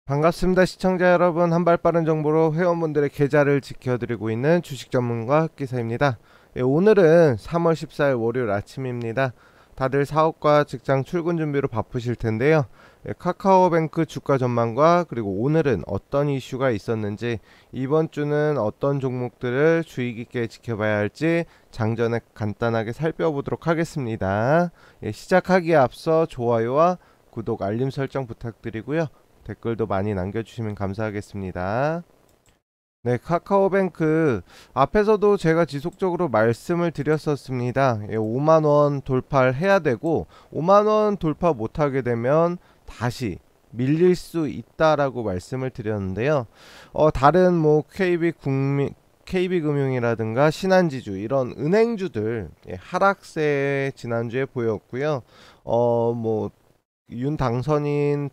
반갑습니다. 시청자 여러분, 한발 빠른 정보로 회원분들의 계좌를 지켜드리고 있는 주식 전문가 흑기사입니다. 오늘은 3월 14일 월요일 아침입니다. 다들 사업과 직장 출근 준비로 바쁘실 텐데요. 카카오뱅크 주가 전망과 그리고 오늘은 어떤 이슈가 있었는지, 이번 주는 어떤 종목들을 주의 깊게 지켜봐야 할지 장전에 간단하게 살펴보도록 하겠습니다. 시작하기에 앞서 좋아요와 구독, 알림 설정 부탁드리고요. 댓글도 많이 남겨주시면 감사하겠습니다. 네, 카카오뱅크 앞에서도 제가 지속적으로 말씀을 드렸었습니다. 5만원 돌파를 해야 되고 5만원 돌파 못하게 되면 다시 밀릴 수 있다라고 말씀을 드렸는데요. 다른 뭐 KB금융이라든가 신한지주 이런 은행주들 하락세 지난주에 보였고요. 뭐 윤 당선인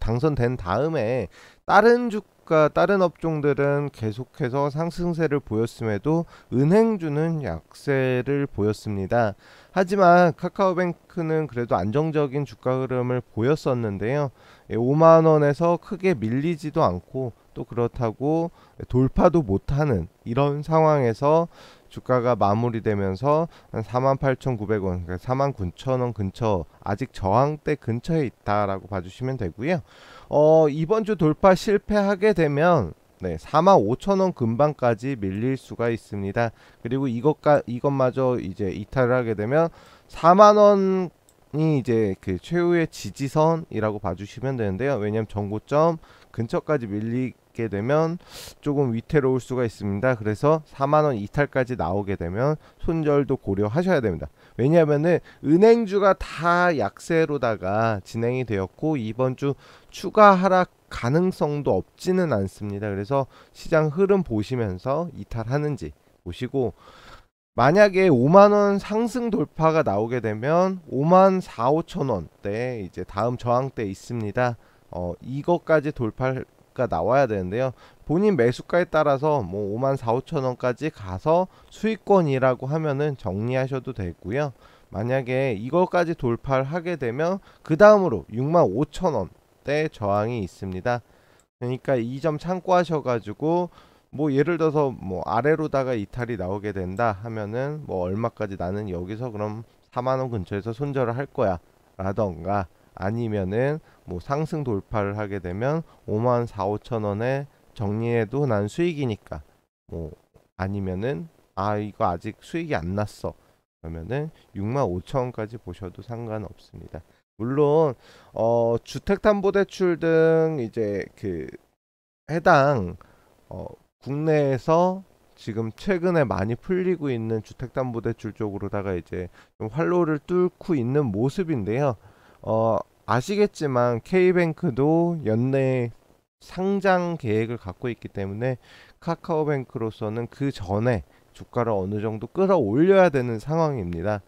당선된 다음에 다른 주가 다른 업종들은 계속해서 상승세를 보였음에도 은행주는 약세를 보였습니다. 하지만 카카오뱅크는 그래도 안정적인 주가 흐름을 보였었는데요. 5만원에서 크게 밀리지도 않고 또 그렇다고 돌파도 못하는 이런 상황에서 주가가 마무리되면서 한 48,900원, 그러니까 49,000원 근처, 아직 저항대 근처에 있다라고 봐주시면 되고요. 이번 주 돌파 실패하게 되면 45,000원 근방까지 밀릴 수가 있습니다. 그리고 이것마저 이제 이탈을 하게 되면 4만원 이 이제 그 최후의 지지선이라고 봐주시면 되는데요. 왜냐하면 전고점 근처까지 밀리게 되면 조금 위태로울 수가 있습니다. 그래서 4만원 이탈까지 나오게 되면 손절도 고려하셔야 됩니다. 왜냐하면은 은행주가 다 약세로다가 진행이 되었고 이번 주 추가 하락 가능성도 없지는 않습니다. 그래서 시장 흐름 보시면서 이탈하는지 보시고, 만약에 5만원 상승 돌파가 나오게 되면 5만 4, 5천원대 이제 다음 저항대 있습니다. 이것까지 돌파가 나와야 되는데요. 본인 매수가에 따라서 뭐 5만 4, 5천원까지 가서 수익권이라고 하면은 정리하셔도 되고요. 만약에 이것까지 돌파를 하게 되면 그 다음으로 6만 5천원대 저항이 있습니다. 그러니까 이 점 참고하셔가지고 뭐 예를 들어서 뭐 아래로다가 이탈이 나오게 된다 하면은 뭐 얼마까지 나는 여기서 그럼 4만원 근처에서 손절을 할 거야 라던가, 아니면은 뭐 상승 돌파를 하게 되면 5만 4, 5천원에 정리해도 난 수익이니까, 뭐 아니면은 이거 아직 수익이 안 났어 그러면은 6만 5천원까지 보셔도 상관없습니다. 물론 주택담보대출 등 이제 그 해당 어, 국내에서 지금 최근에 많이 풀리고 있는 주택담보대출 쪽으로다가 이제 좀 활로를 뚫고 있는 모습인데요. 아시겠지만 K뱅크도 연내 상장 계획을 갖고 있기 때문에 카카오뱅크로서는 그 전에 주가를 어느 정도 끌어올려야 되는 상황입니다.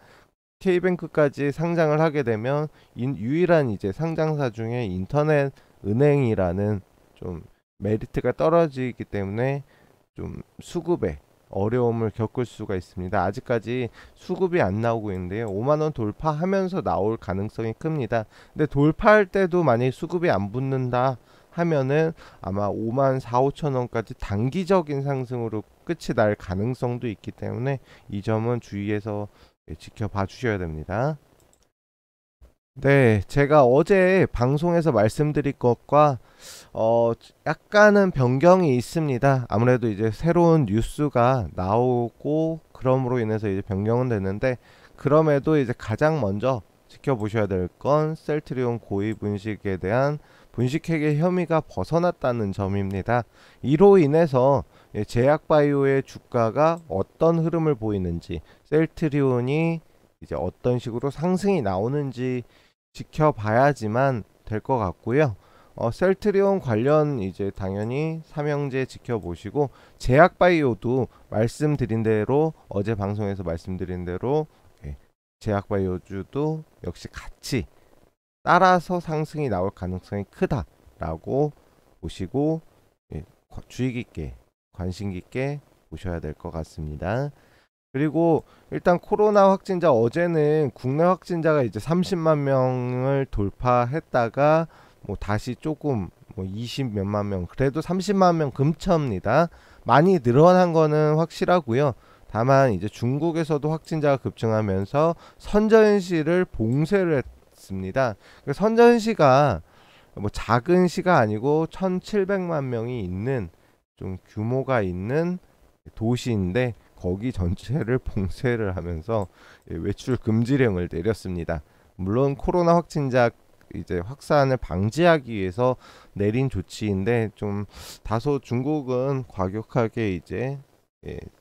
K뱅크까지 상장을 하게 되면 유일한 이제 상장사 중에 인터넷 은행이라는 좀 메리트가 떨어지기 때문에 좀 수급에 어려움을 겪을 수가 있습니다. 아직까지 수급이 안 나오고 있는데요. 5만원 돌파하면서 나올 가능성이 큽니다. 근데 돌파할 때도 만약에 수급이 안 붙는다 하면은 아마 5만 4, 5천원까지 단기적인 상승으로 끝이 날 가능성도 있기 때문에 이 점은 주의해서 지켜봐 주셔야 됩니다. 네, 제가 어제 방송에서 말씀드릴 것과 약간은 변경이 있습니다. 아무래도 이제 새로운 뉴스가 나오고 그럼으로 인해서 이제 변경은 됐는데, 그럼에도 이제 가장 먼저 지켜보셔야 될 건 셀트리온 고위 분식에 대한 분식회계 혐의가 벗어났다는 점입니다. 이로 인해서 제약바이오의 주가가 어떤 흐름을 보이는지, 셀트리온이 이제 어떤 식으로 상승이 나오는지 지켜봐야지만 될 것 같고요. 셀트리온 관련 이제 당연히 삼형제 지켜보시고, 제약바이오도 말씀드린 대로 어제 방송에서 말씀드린 대로 제약바이오주도 역시 같이 따라서 상승이 나올 가능성이 크다라고 보시고 주의 깊게 관심 깊게 보셔야 될 것 같습니다. 그리고 일단 코로나 확진자, 어제는 국내 확진자가 이제 30만 명을 돌파했다가 뭐 다시 조금 뭐 20 몇만 명, 그래도 30만 명 근처입니다. 많이 늘어난 거는 확실하고요. 다만 이제 중국에서도 확진자가 급증하면서 선전시를 봉쇄를 했습니다. 선전시가 뭐 작은 시가 아니고 1,700만 명이 있는 좀 규모가 있는 도시인데 거기 전체를 봉쇄를 하면서 외출 금지령을 내렸습니다. 물론 코로나 확진자 이제 확산을 방지하기 위해서 내린 조치인데 좀 다소 중국은 과격하게 이제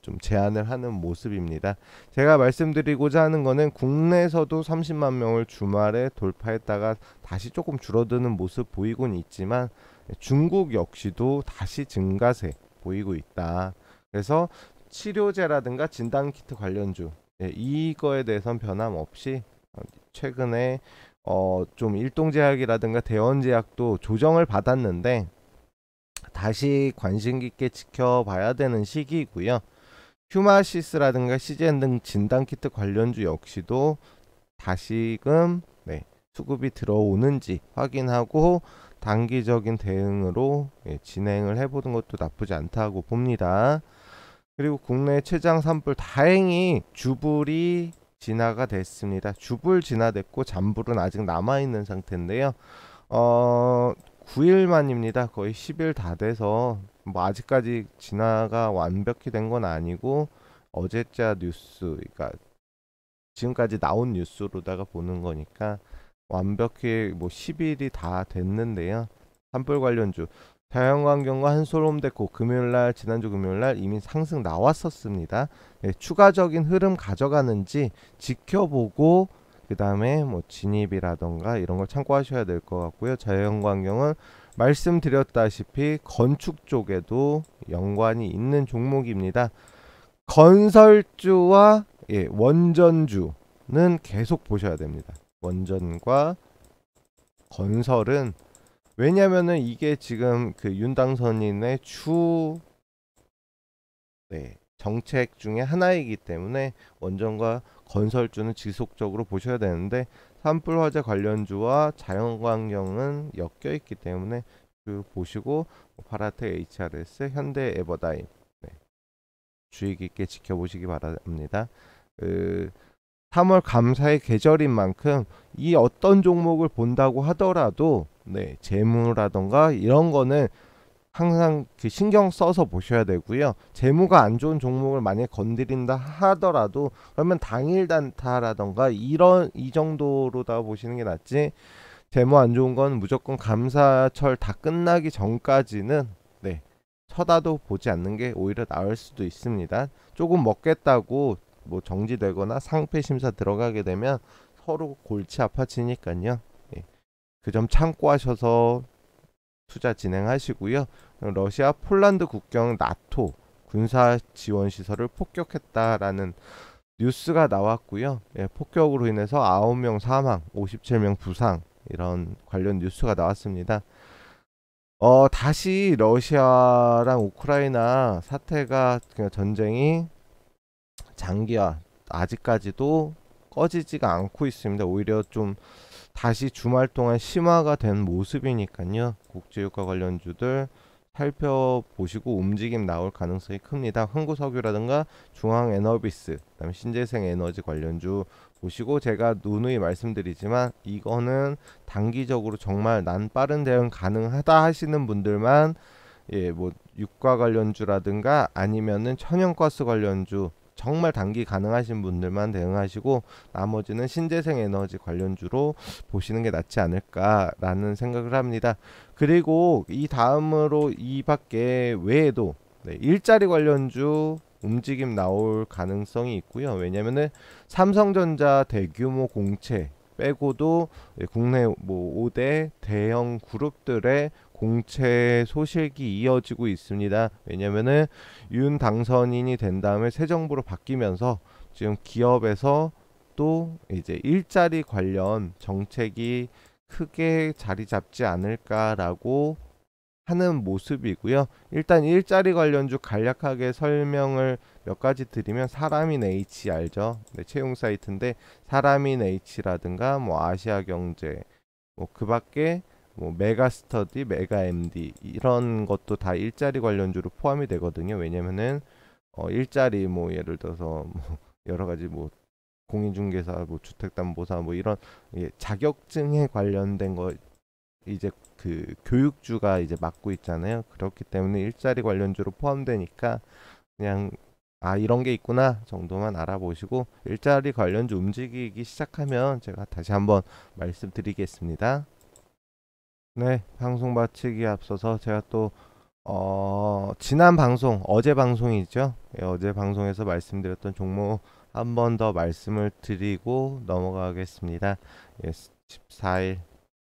좀 제한을 하는 모습입니다. 제가 말씀드리고자 하는 거는 국내에서도 30만 명을 주말에 돌파했다가 다시 조금 줄어드는 모습 보이곤 있지만 중국 역시도 다시 증가세 보이고 있다. 그래서 치료제라든가 진단키트 관련주 이거에 대해서는 변함없이 최근에 좀 일동제약이라든가 대원제약도 조정을 받았는데 다시 관심 깊게 지켜봐야 되는 시기이고요. 휴마시스라든가 시젠 등 진단키트 관련주 역시도 다시금 수급이 들어오는지 확인하고 단기적인 대응으로 진행을 해보는 것도 나쁘지 않다고 봅니다. 그리고 국내 최장 산불 다행히 주불이 진화가 됐습니다. 주불 진화됐고 잔불은 아직 남아있는 상태인데요. 9일 만입니다. 거의 10일 다 돼서 뭐 아직까지 진화가 완벽히 된 건 아니고 어제자 뉴스, 그러니까 지금까지 나온 뉴스로다가 보는 거니까 완벽히 뭐 10일이 다 됐는데요. 산불 관련주 자연환경과 한솔홈데코 금요일날 지난주 금요일날 이미 상승 나왔었습니다. 추가적인 흐름 가져가는지 지켜보고 그 다음에 뭐 진입이라던가 이런 걸 참고하셔야 될 것 같고요. 자연환경은 말씀드렸다시피 건축 쪽에도 연관이 있는 종목입니다. 건설주와 원전주는 계속 보셔야 됩니다. 원전과 건설은 왜냐면은 이게 지금 그 윤당선인의 주 정책 중에 하나이기 때문에 원전과 건설주는 지속적으로 보셔야 되는데 산불 화재 관련주와 자연환경은 엮여 있기 때문에 보시고 파라텍 HRS, 현대 에버다임 주의 깊게 지켜보시기 바랍니다. 3월 감사의 계절인 만큼 이 어떤 종목을 본다고 하더라도 재무라던가 이런 거는 항상 그 신경 써서 보셔야 되고요. 재무가 안 좋은 종목을 만약에 건드린다 하더라도 그러면 당일 단타라던가 이 정도로다 보시는 게 낫지, 재무 안 좋은 건 무조건 감사철 다 끝나기 전까지는 쳐다도 보지 않는 게 오히려 나을 수도 있습니다. 조금 먹겠다고 뭐 정지되거나 상패 심사 들어가게 되면 서로 골치 아파지니까요. 그 점 참고하셔서 투자 진행하시고요. 러시아 폴란드 국경 나토 군사 지원 시설을 폭격했다라는 뉴스가 나왔고요. 폭격으로 인해서 9명 사망, 57명 부상 이런 관련 뉴스가 나왔습니다. 다시 러시아랑 우크라이나 사태가 전쟁이 장기화 아직까지도 꺼지지가 않고 있습니다. 오히려 좀 다시 주말 동안 심화가 된 모습이니까요. 국제유가 관련주들 살펴보시고 움직임 나올 가능성이 큽니다. 흥구석유라든가 중앙에너비스, 그다음에 신재생에너지 관련주 보시고, 제가 누누이 말씀드리지만 이거는 단기적으로 정말 난 빠른 대응 가능하다 하시는 분들만 뭐 유가 관련주라든가 아니면은 천연가스 관련주 정말 단기 가능하신 분들만 대응하시고 나머지는 신재생 에너지 관련주로 보시는 게 낫지 않을까라는 생각을 합니다. 그리고 이 다음으로 이 밖에 외에도 일자리 관련주 움직임 나올 가능성이 있고요. 왜냐면은 삼성전자 대규모 공채 빼고도 국내 뭐 5대 대형 그룹들의 공채 소식이 이어지고 있습니다. 왜냐면은 윤 당선인이 된 다음에 새 정부로 바뀌면서 지금 기업에서 또 이제 일자리 관련 정책이 크게 자리 잡지 않을까라고 하는 모습이고요. 일단 일자리 관련주 간략하게 설명을 몇 가지 드리면, 사람인 H 알죠? 채용 사이트인데 사람인 H라든가 뭐 아시아경제 뭐 그 밖에 뭐 메가스터디, 메가MD 이런 것도 다 일자리 관련주로 포함이 되거든요. 왜냐면은 일자리 뭐 예를 들어서 뭐 여러 가지 뭐 공인중개사, 뭐 주택담보사 뭐 이런 자격증에 관련된 거 이제 그 교육주가 이제 맡고 있잖아요. 그렇기 때문에 일자리 관련주로 포함되니까 그냥 이런 게 있구나 정도만 알아보시고 일자리 관련주 움직이기 시작하면 제가 다시 한번 말씀드리겠습니다. 네, 방송 마치기에 앞서서 제가 또 지난 방송, 어제 방송이죠. 예, 어제 방송에서 말씀드렸던 종목 한 번 더 말씀을 드리고 넘어가겠습니다. 예, 14일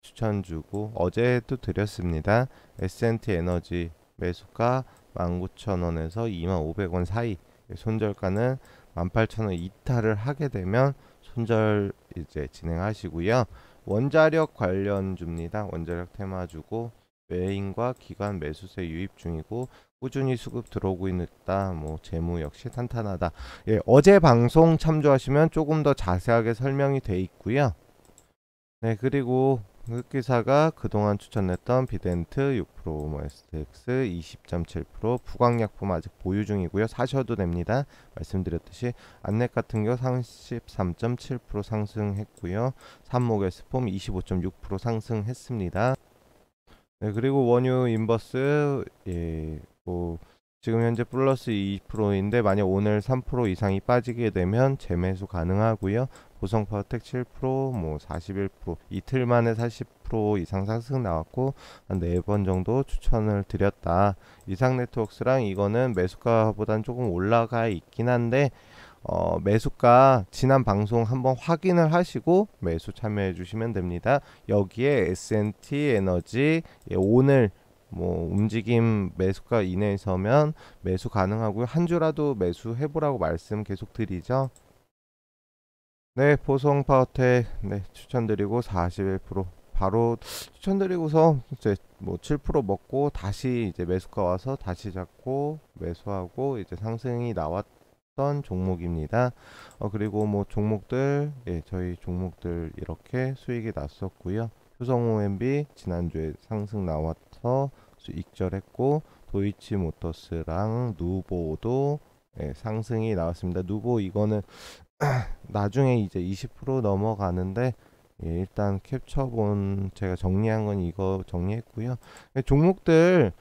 추천 주고 어제도 드렸습니다. S&T 에너지 매수가 19,000원에서 25,000원 사이, 예, 손절가는 18,000원 이탈을 하게 되면 손절 이제 진행하시고요. 원자력 관련주입니다. 원자력 테마주고 외인과 기관 매수세 유입 중이고 꾸준히 수급 들어오고 있다. 뭐 재무 역시 탄탄하다. 예, 어제 방송 참조하시면 조금 더 자세하게 설명이 돼 있고요. 네, 그리고 흑기사가 그동안 추천했던 비덴트 6%, 뭐 STX 20.7%, 부광약품 아직 보유 중이고요. 사셔도 됩니다. 말씀드렸듯이 안넷 같은 경우 33.7% 상승했고요. 삼목에스폼 25.6% 상승했습니다. 네, 그리고 원유 인버스 뭐 지금 현재 플러스 2%인데 만약 오늘 3% 이상이 빠지게 되면 재매수 가능하고요. 보성파워텍 7%, 뭐 41%, 이틀 만에 40% 이상 상승 나왔고 한 4번 정도 추천을 드렸다. 이상네트워크스랑 이거는 매수가보단 조금 올라가 있긴 한데 매수가 지난 방송 한번 확인을 하시고 매수 참여해 주시면 됩니다. 여기에 S&T 에너지 오늘 뭐 움직임 매수가 이내에서면 매수 가능하고요. 한 주라도 매수해 보라고 말씀 계속 드리죠. 네, 보성파워텍 추천드리고 41% 바로 추천드리고서 이제 뭐 7% 먹고 다시 이제 매수가 와서 다시 잡고 매수하고 이제 상승이 나왔던 종목입니다. 그리고 뭐 종목들 저희 종목들 이렇게 수익이 났었고요. 효성 OMB 지난주에 상승 나와서 익절했고 도이치모터스랑 누보도 상승이 나왔습니다. 누보 이거는 나중에 이제 20% 넘어가는데 일단 캡처본 제가 정리한 건 이거 정리했고요. 종목들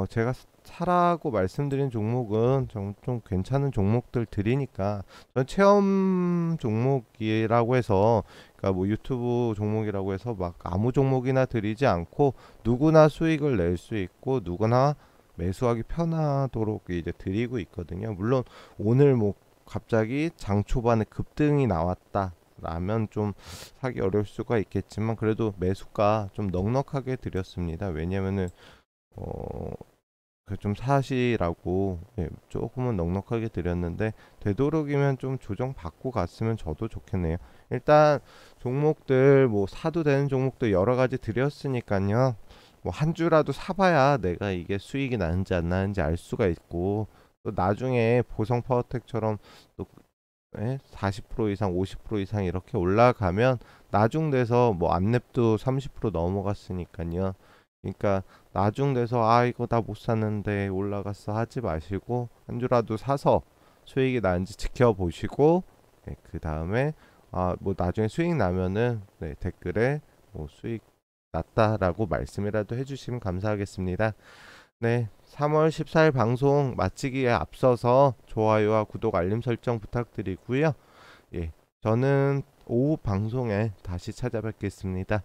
제가 사라고 말씀드린 종목은 좀 괜찮은 종목들 드리니까 전 체험 종목이라고 해서 그러니까 뭐 유튜브 종목이라고 해서 막 아무 종목이나 드리지 않고 누구나 수익을 낼 수 있고 누구나 매수하기 편하도록 이제 드리고 있거든요. 물론 오늘 뭐 갑자기 장 초반에 급등이 나왔다 라면 좀 사기 어려울 수가 있겠지만 그래도 매수가 좀 넉넉하게 드렸습니다. 왜냐면은 좀 사시라고 조금은 넉넉하게 드렸는데 되도록이면 좀 조정 받고 갔으면 저도 좋겠네요. 일단 종목들 뭐 사도 되는 종목들 여러 가지 드렸으니까요. 뭐 한 주라도 사봐야 내가 이게 수익이 나는지 안 나는지 알 수가 있고 또 나중에 보성파워텍처럼 또 40% 이상 50% 이상 이렇게 올라가면 나중 돼서 뭐 안랩도 30% 넘어갔으니까요. 그러니까 나중 돼서 이거 다 못 샀는데 올라갔어 하지 마시고 한 주라도 사서 수익이 나는지 지켜보시고 그 다음에 뭐 나중에 수익 나면은 댓글에 뭐 수익 났다라고 말씀이라도 해주시면 감사하겠습니다. 네, 3월 14일 방송 마치기에 앞서서 좋아요와 구독 알림 설정 부탁드리고요. 저는 오후 방송에 다시 찾아뵙겠습니다.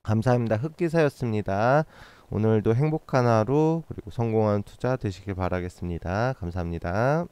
감사합니다. 흑기사였습니다. 오늘도 행복한 하루 그리고 성공한 투자 되시길 바라겠습니다. 감사합니다.